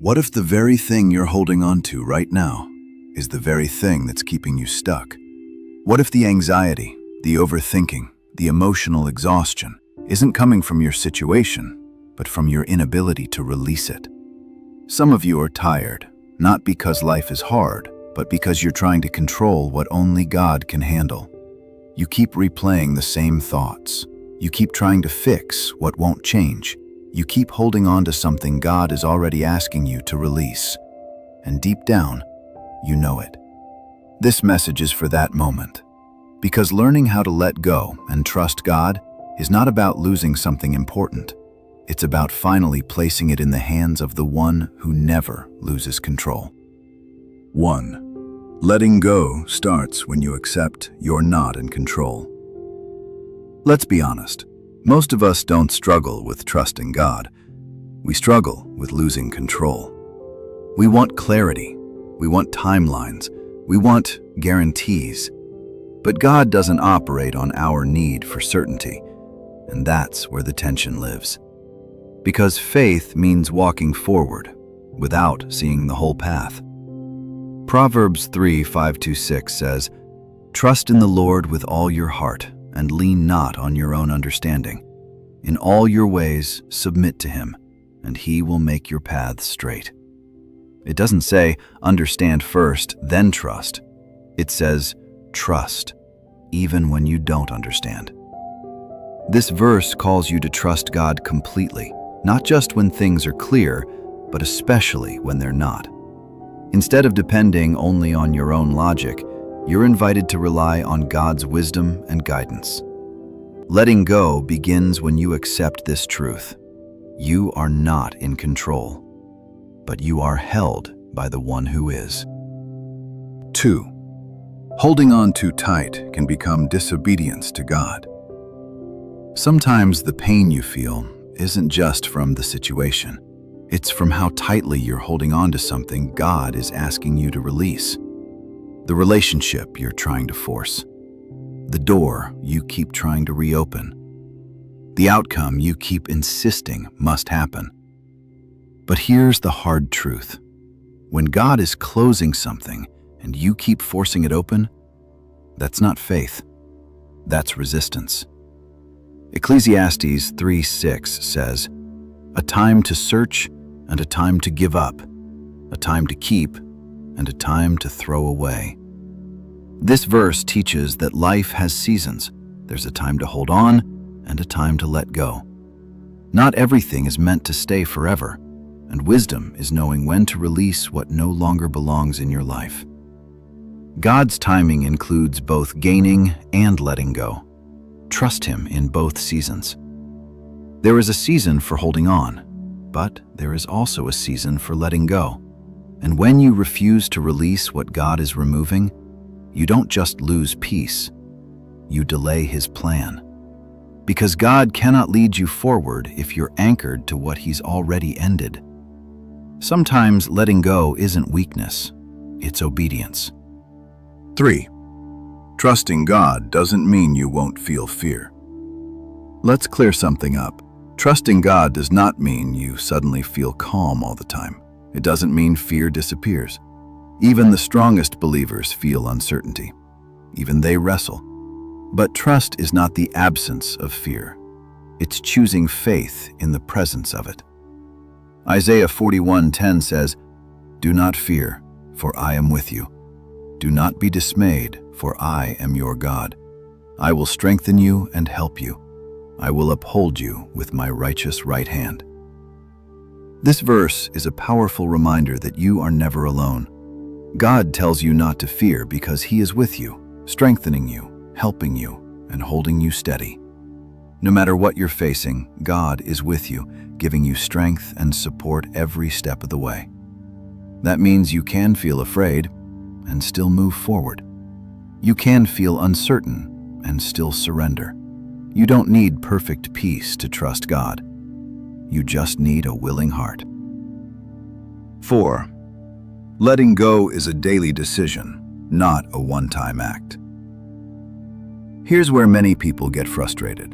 What if the very thing you're holding on to right now is the very thing that's keeping you stuck? What if the anxiety, the overthinking, the emotional exhaustion isn't coming from your situation, but from your inability to release it? Some of you are tired, not because life is hard, but because you're trying to control what only God can handle. You keep replaying the same thoughts. You keep trying to fix what won't change. You keep holding on to something God is already asking you to release. And deep down, you know it. This message is for that moment. Because learning how to let go and trust God is not about losing something important. It's about finally placing it in the hands of the one who never loses control. 1. Letting go starts when you accept you're not in control. Let's be honest. Most of us don't struggle with trusting God. We struggle with losing control. We want clarity. We want timelines. We want guarantees. But God doesn't operate on our need for certainty, and that's where the tension lives. Because faith means walking forward without seeing the whole path. Proverbs 3:5-6 says, "Trust in the Lord with all your heart, and lean not on your own understanding. In all your ways submit to him, and he will make your paths straight." It doesn't say, understand first, then trust. It says, trust, even when you don't understand. This verse calls you to trust God completely, not just when things are clear, but especially when they're not. Instead of depending only on your own logic, you're invited to rely on God's wisdom and guidance. Letting go begins when you accept this truth. You are not in control, but you are held by the one who is. 2. Holding on too tight can become disobedience to God. Sometimes the pain you feel isn't just from the situation. It's from how tightly you're holding on to something God is asking you to release. The relationship you're trying to force. The door you keep trying to reopen. The outcome you keep insisting must happen. But here's the hard truth. When God is closing something and you keep forcing it open, that's not faith. That's resistance. Ecclesiastes 3:6 says, "A time to search and a time to give up, a time to keep and a time to throw away." This verse teaches that life has seasons. There's a time to hold on and a time to let go. Not everything is meant to stay forever, and wisdom is knowing when to release what no longer belongs in your life. God's timing includes both gaining and letting go. Trust Him in both seasons. There is a season for holding on, but there is also a season for letting go. And when you refuse to release what God is removing, you don't just lose peace, you delay His plan. Because God cannot lead you forward if you're anchored to what He's already ended. Sometimes letting go isn't weakness, it's obedience. 3. Trusting God doesn't mean you won't feel fear. Let's clear something up. Trusting God does not mean you suddenly feel calm all the time. It doesn't mean fear disappears. Even the strongest believers feel uncertainty. Even they wrestle. But trust is not the absence of fear. It's choosing faith in the presence of it. Isaiah 41:10 says, "Do not fear, for I am with you. Do not be dismayed, for I am your God. I will strengthen you and help you. I will uphold you with my righteous right hand." This verse is a powerful reminder that you are never alone. God tells you not to fear because He is with you, strengthening you, helping you, and holding you steady. No matter what you're facing, God is with you, giving you strength and support every step of the way. That means you can feel afraid and still move forward. You can feel uncertain and still surrender. You don't need perfect peace to trust God. You just need a willing heart. 4. Letting go is a daily decision, not a one-time act. Here's where many people get frustrated.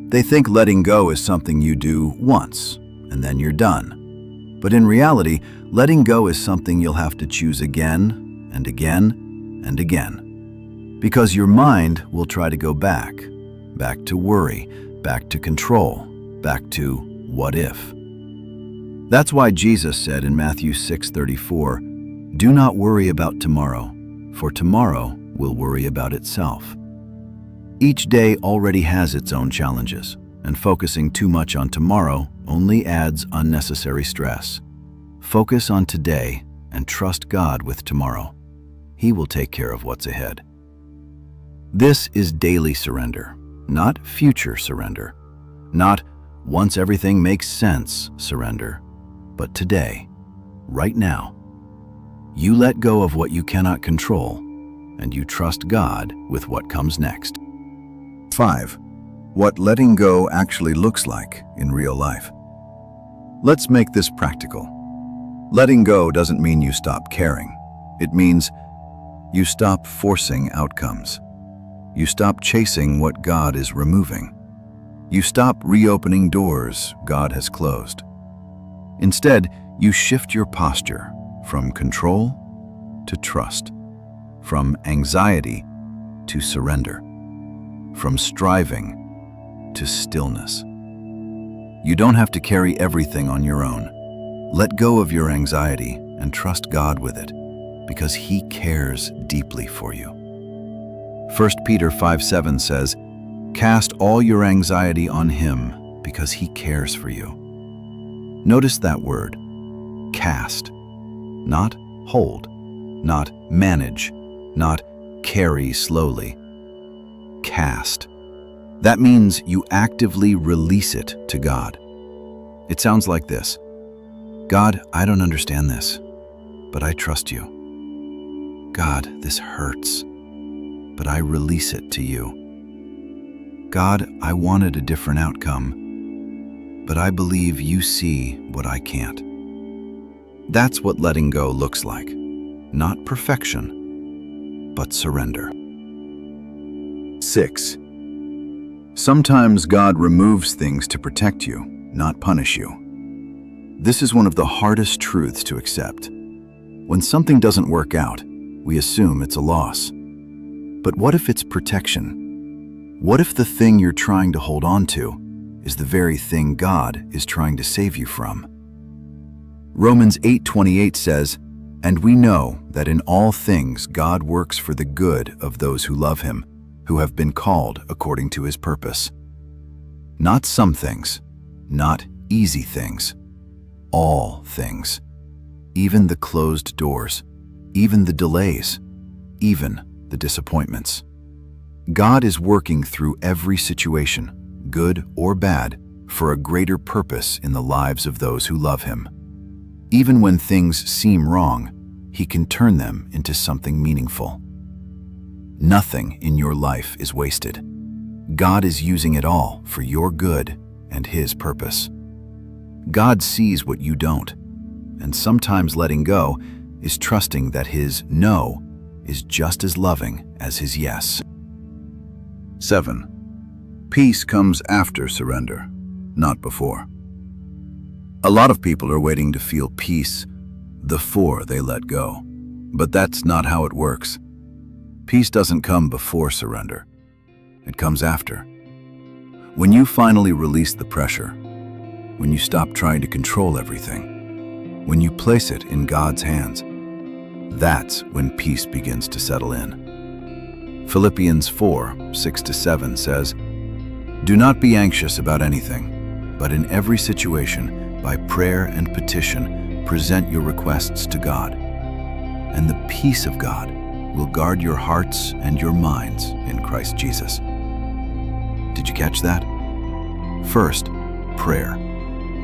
They think letting go is something you do once, and then you're done. But in reality, letting go is something you'll have to choose again and again and again. Because your mind will try to go back to worry, back to control, back to what if. That's why Jesus said in Matthew 6:34, "Do not worry about tomorrow, for tomorrow will worry about itself." Each day already has its own challenges, and focusing too much on tomorrow only adds unnecessary stress. Focus on today and trust God with tomorrow. He will take care of what's ahead. This is daily surrender, not future surrender, not once everything makes sense surrender, but today, right now. You let go of what you cannot control, and you trust God with what comes next. 5. What letting go actually looks like in real life. Let's make this practical. Letting go doesn't mean you stop caring. It means you stop forcing outcomes. You stop chasing what God is removing. You stop reopening doors God has closed. Instead, you shift your posture from control to trust, from anxiety to surrender, from striving to stillness. You don't have to carry everything on your own. Let go of your anxiety and trust God with it, because He cares deeply for you. 1 Peter 5:7 says, "Cast all your anxiety on Him, because He cares for you." Notice that word, cast. Not hold, not manage, not carry slowly. Cast. That means you actively release it to God. It sounds like this: God, I don't understand this, but I trust you. God, this hurts, but I release it to you. God, I wanted a different outcome, but I believe you see what I can't. That's what letting go looks like. Not perfection, but surrender. 6. Sometimes God removes things to protect you, not punish you. This is one of the hardest truths to accept. When something doesn't work out, we assume it's a loss. But what if it's protection? What if the thing you're trying to hold on to is the very thing God is trying to save you from? Romans 8:28 says, "And we know that in all things God works for the good of those who love Him, who have been called according to His purpose." Not some things, not easy things, all things. Even the closed doors, even the delays, even the disappointments. God is working through every situation, good or bad, for a greater purpose in the lives of those who love Him. Even when things seem wrong, He can turn them into something meaningful. Nothing in your life is wasted. God is using it all for your good and His purpose. God sees what you don't, and sometimes letting go is trusting that His no is just as loving as His yes. 7. Peace comes after surrender, not before. A lot of people are waiting to feel peace before they let go, but that's not how it works. Peace doesn't come before surrender. It comes after. When you finally release the pressure, when you stop trying to control everything, when you place it in God's hands, that's when peace begins to settle in. Philippians 4:6-7 says, "Do not be anxious about anything, but in every situation, by prayer and petition, present your requests to God. And the peace of God will guard your hearts and your minds in Christ Jesus." Did you catch that? First, prayer.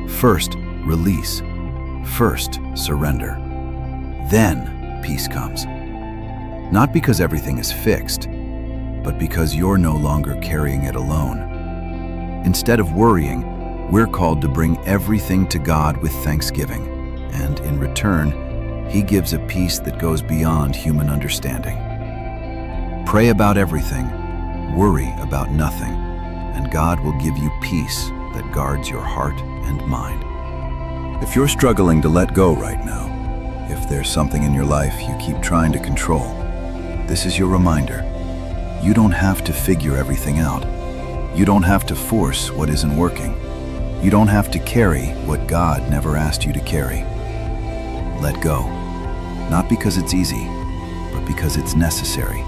First, release. First, surrender. Then, peace comes. Not because everything is fixed, but because you're no longer carrying it alone. Instead of worrying, we're called to bring everything to God with thanksgiving, and in return, He gives a peace that goes beyond human understanding. Pray about everything, worry about nothing, and God will give you peace that guards your heart and mind. If you're struggling to let go right now, if there's something in your life you keep trying to control, this is your reminder. You don't have to figure everything out. You don't have to force what isn't working. You don't have to carry what God never asked you to carry. Let go, not because it's easy, but because it's necessary.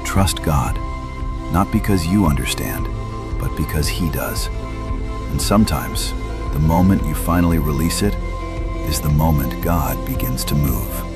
Trust God, not because you understand, but because He does. And sometimes, the moment you finally release it is the moment God begins to move.